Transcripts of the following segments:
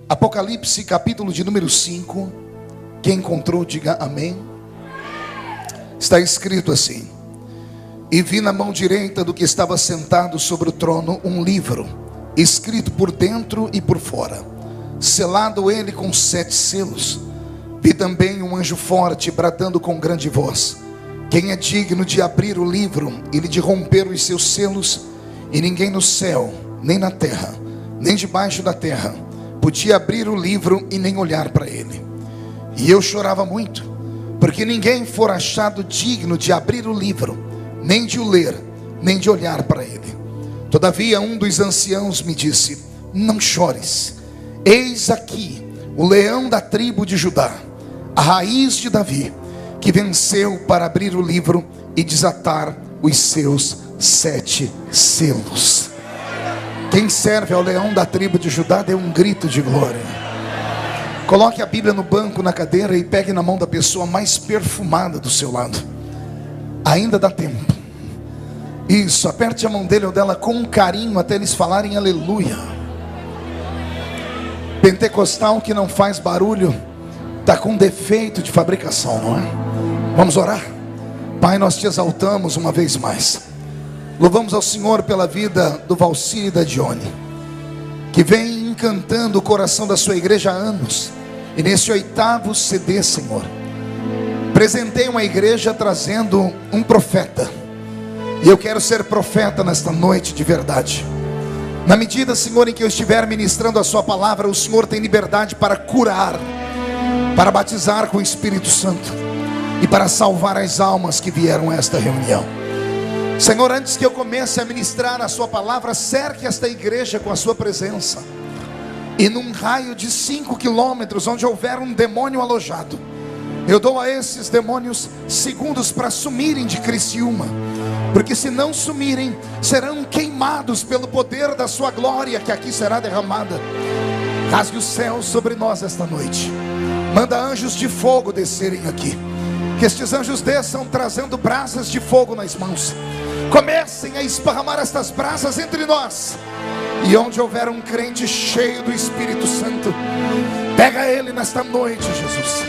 Apocalipse, capítulo de número 5. Quem encontrou, diga amém. Está escrito assim: e vi na mão direita do que estava sentado sobre o trono um livro, escrito por dentro e por fora, selado ele com 7 selos. Vi também um anjo forte bradando com grande voz: quem é digno de abrir o livro e de romper os seus selos? E ninguém no céu, nem na terra, nem debaixo da terra podia abrir o livro e nem olhar para ele. E eu chorava muito, porque ninguém for achado digno de abrir o livro, nem de o ler, nem de olhar para ele. Todavia um dos anciãos me disse: não chores, eis aqui o leão da tribo de Judá, a raiz de Davi, que venceu para abrir o livro e desatar os seus 7 selos. Quem serve ao leão da tribo de Judá, dê um grito de glória. Coloque a Bíblia no banco, na cadeira, e pegue na mão da pessoa mais perfumada do seu lado. Ainda dá tempo. Isso, aperte a mão dele ou dela com carinho até eles falarem aleluia. Pentecostal que não faz barulho está com defeito de fabricação, não é? Vamos orar? Pai, nós te exaltamos uma vez mais. Louvamos ao Senhor pela vida do Valcir e da Dione, que vem encantando o coração da sua igreja há anos. E nesse 8º CD, Senhor, presentei uma igreja trazendo um profeta. E eu quero ser profeta nesta noite de verdade. Na medida, Senhor, em que eu estiver ministrando a sua palavra, o Senhor tem liberdade para curar, para batizar com o Espírito Santo e para salvar as almas que vieram a esta reunião. Senhor, antes que eu comece a ministrar a sua palavra, cerque esta igreja com a sua presença. E num raio de 5 quilômetros, onde houver um demônio alojado, eu dou a esses demônios segundos para sumirem de Criciúma, porque se não sumirem, serão queimados pelo poder da sua glória, que aqui será derramada. Rasgue o céu sobre nós esta noite. Manda anjos de fogo descerem aqui. Que estes anjos desçam trazendo brasas de fogo nas mãos. Comecem a esparramar estas brasas entre nós. E onde houver um crente cheio do Espírito Santo, pega ele nesta noite, Jesus,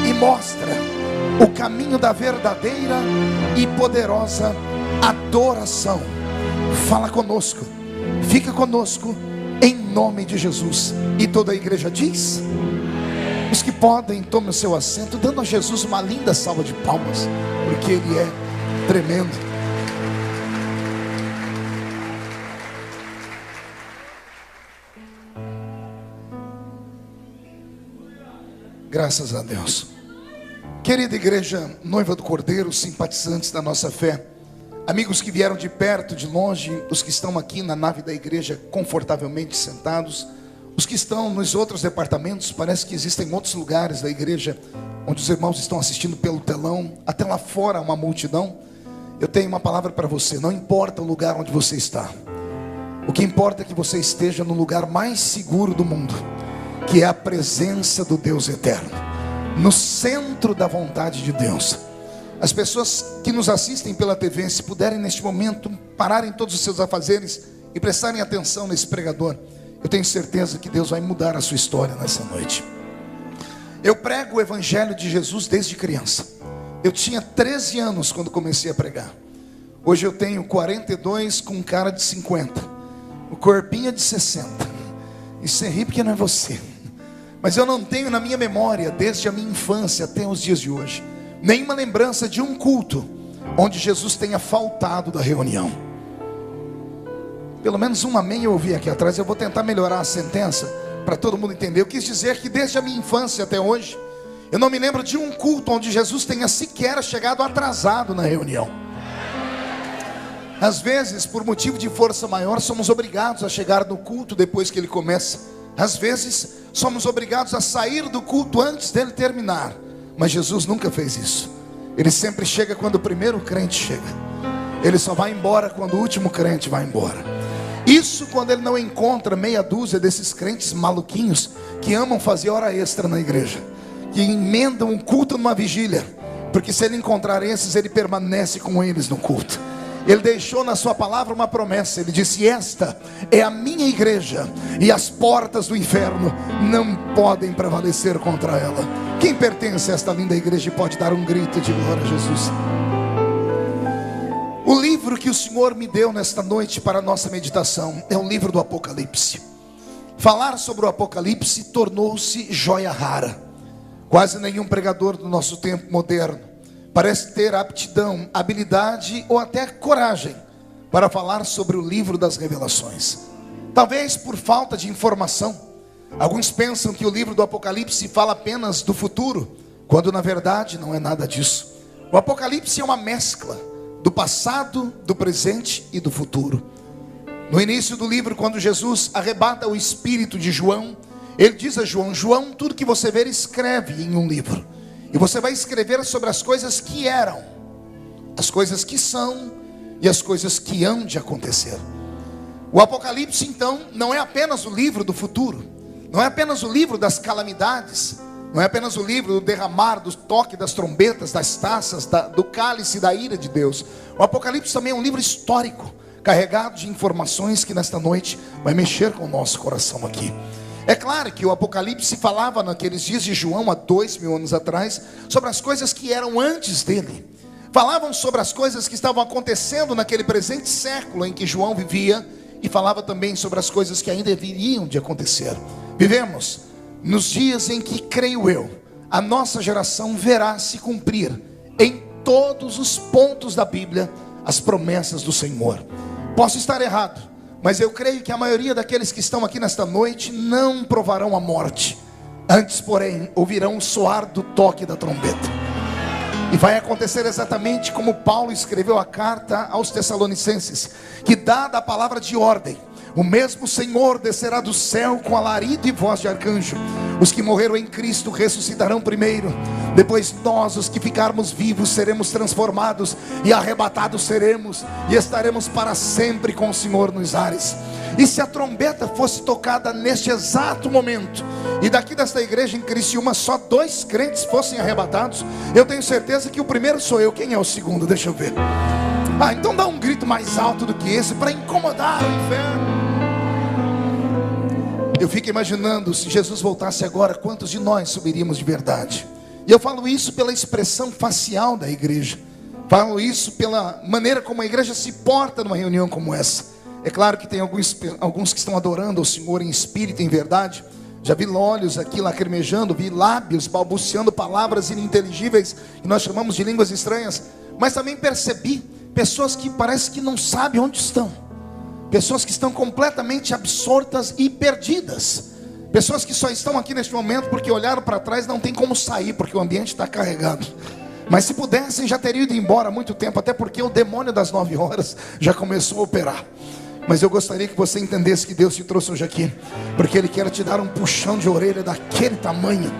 e mostra o caminho da verdadeira e poderosa adoração. Fala conosco, fica conosco, em nome de Jesus. E toda a igreja diz: os que podem, tomem o seu assento, dando a Jesus uma linda salva de palmas, porque Ele é tremendo. Graças a Deus. Querida igreja, noiva do Cordeiro, simpatizantes da nossa fé, amigos que vieram de perto, de longe, os que estão aqui na nave da igreja confortavelmente sentados, os que estão nos outros departamentos, parece que existem outros lugares da igreja onde os irmãos estão assistindo pelo telão, até lá fora uma multidão. Eu tenho uma palavra para você: não importa o lugar onde você está, o que importa é que você esteja no lugar mais seguro do mundo, que é a presença do Deus eterno, no centro da vontade de Deus. As pessoas que nos assistem pela TV, se puderem neste momento pararem todos os seus afazeres e prestarem atenção nesse pregador, eu tenho certeza que Deus vai mudar a sua história nessa noite. Eu prego o Evangelho de Jesus desde criança. Eu tinha 13 anos quando comecei a pregar. Hoje eu tenho 42 com cara de 50. O corpinho é de 60. Isso é rir porque não é você. Mas eu não tenho na minha memória, desde a minha infância até os dias de hoje, nenhuma lembrança de um culto onde Jesus tenha faltado da reunião. Pelo menos um amém eu ouvi aqui atrás. Eu vou tentar melhorar a sentença para todo mundo entender. Eu quis dizer que desde a minha infância até hoje, eu não me lembro de um culto onde Jesus tenha sequer chegado atrasado na reunião. Às vezes, por motivo de força maior, somos obrigados a chegar no culto depois que ele começa. Às vezes, somos obrigados a sair do culto antes dele terminar. Mas Jesus nunca fez isso. Ele sempre chega quando o primeiro crente chega. Ele só vai embora quando o último crente vai embora. Isso quando ele não encontra meia dúzia desses crentes maluquinhos que amam fazer hora extra na igreja, que emendam um culto numa vigília, porque se ele encontrar esses, ele permanece com eles no culto. Ele deixou na sua palavra uma promessa. Ele disse: esta é a minha igreja, e as portas do inferno não podem prevalecer contra ela. Quem pertence a esta linda igreja pode dar um grito de glória a Jesus? O livro que o Senhor me deu nesta noite para a nossa meditação é o livro do Apocalipse. Falar sobre o Apocalipse tornou-se joia rara. Quase nenhum pregador do nosso tempo moderno parece ter aptidão, habilidade ou até coragem para falar sobre o livro das revelações. Talvez por falta de informação. Alguns pensam que o livro do Apocalipse fala apenas do futuro, quando na verdade não é nada disso. O Apocalipse é uma mescla do passado, do presente e do futuro. No início do livro, quando Jesus arrebata o espírito de João, ele diz a João: João, tudo que você ver, escreve em um livro. E você vai escrever sobre as coisas que eram, as coisas que são e as coisas que hão de acontecer. O Apocalipse, então, não é apenas o livro do futuro, não é apenas o livro das calamidades, não é apenas o livro do derramar, do toque das trombetas, das taças, do cálice da ira de Deus. O Apocalipse também é um livro histórico, carregado de informações que nesta noite vai mexer com o nosso coração aqui. É claro que o Apocalipse falava naqueles dias de João, há 2000 anos atrás, sobre as coisas que eram antes dele. Falavam sobre as coisas que estavam acontecendo naquele presente século em que João vivia, e falava também sobre as coisas que ainda viriam de acontecer. Vivemos nos dias em que, creio eu, a nossa geração verá se cumprir em todos os pontos da Bíblia as promessas do Senhor. Posso estar errado, mas eu creio que a maioria daqueles que estão aqui nesta noite não provarão a morte. Antes, porém, ouvirão o soar do toque da trombeta. E vai acontecer exatamente como Paulo escreveu a carta aos Tessalonicenses, que dada a palavra de ordem, o mesmo Senhor descerá do céu com alarido e voz de arcanjo. Os que morreram em Cristo ressuscitarão primeiro. Depois nós, os que ficarmos vivos, seremos transformados e arrebatados seremos, e estaremos para sempre com o Senhor nos ares. E se a trombeta fosse tocada neste exato momento, e daqui desta igreja em Criciúma só 2 crentes fossem arrebatados, eu tenho certeza que o primeiro sou eu. Quem é o segundo? Deixa eu ver. Então dá um grito mais alto do que esse para incomodar o inferno. Eu fico imaginando, se Jesus voltasse agora, quantos de nós subiríamos de verdade? E eu falo isso pela expressão facial da igreja, falo isso pela maneira como a igreja se porta numa reunião como essa. É claro que tem alguns que estão adorando ao Senhor em espírito e em verdade. Já vi olhos aqui lacrimejando, vi lábios balbuciando palavras ininteligíveis, que nós chamamos de línguas estranhas. Mas também percebi pessoas que parece que não sabem onde estão, pessoas que estão completamente absortas e perdidas, pessoas que só estão aqui neste momento porque olharam para trás, não tem como sair, porque o ambiente está carregado. Mas se pudessem, já teriam ido embora há muito tempo, até porque o demônio das 9 horas já começou a operar. Mas eu gostaria que você entendesse que Deus te trouxe hoje aqui, porque Ele quer te dar um puxão de orelha daquele tamanho,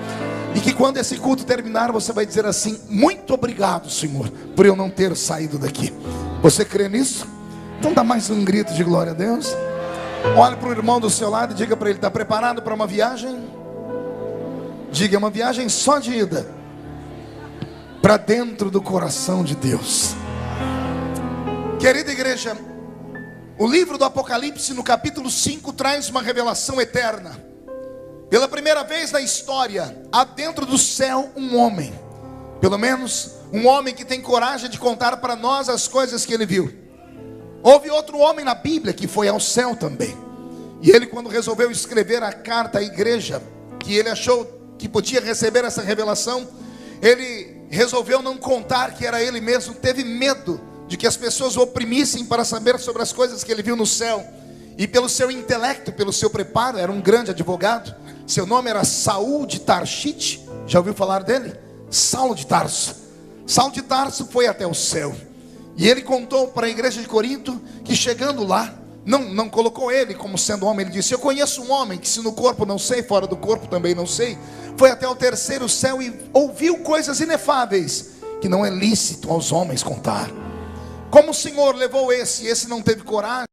e que quando esse culto terminar, você vai dizer assim: muito obrigado, Senhor, por eu não ter saído daqui. Você crê nisso? Então dá mais um grito de glória a Deus. Olhe para o irmão do seu lado e diga para ele: está preparado para uma viagem? Diga: é uma viagem só de ida para dentro do coração de Deus. Querida igreja, o livro do Apocalipse, no capítulo 5, traz uma revelação eterna. Pela primeira vez na história, há dentro do céu um homem, pelo menos um homem que tem coragem de contar para nós as coisas que ele viu. Houve outro homem na Bíblia que foi ao céu também, e ele, quando resolveu escrever a carta à igreja, que ele achou que podia receber essa revelação, ele resolveu não contar que era ele mesmo. Teve medo de que as pessoas o oprimissem para saber sobre as coisas que ele viu no céu. E pelo seu intelecto, pelo seu preparo, era um grande advogado. Seu nome era Saul de Tarshite. Já ouviu falar dele? Saulo de Tarso. Saulo de Tarso foi até o céu, e ele contou para a igreja de Corinto que, chegando lá, não colocou ele como sendo homem. Ele disse: eu conheço um homem que, se no corpo não sei, fora do corpo também não sei. Foi até o terceiro céu e ouviu coisas inefáveis que não é lícito aos homens contar. Como o Senhor levou esse não teve coragem.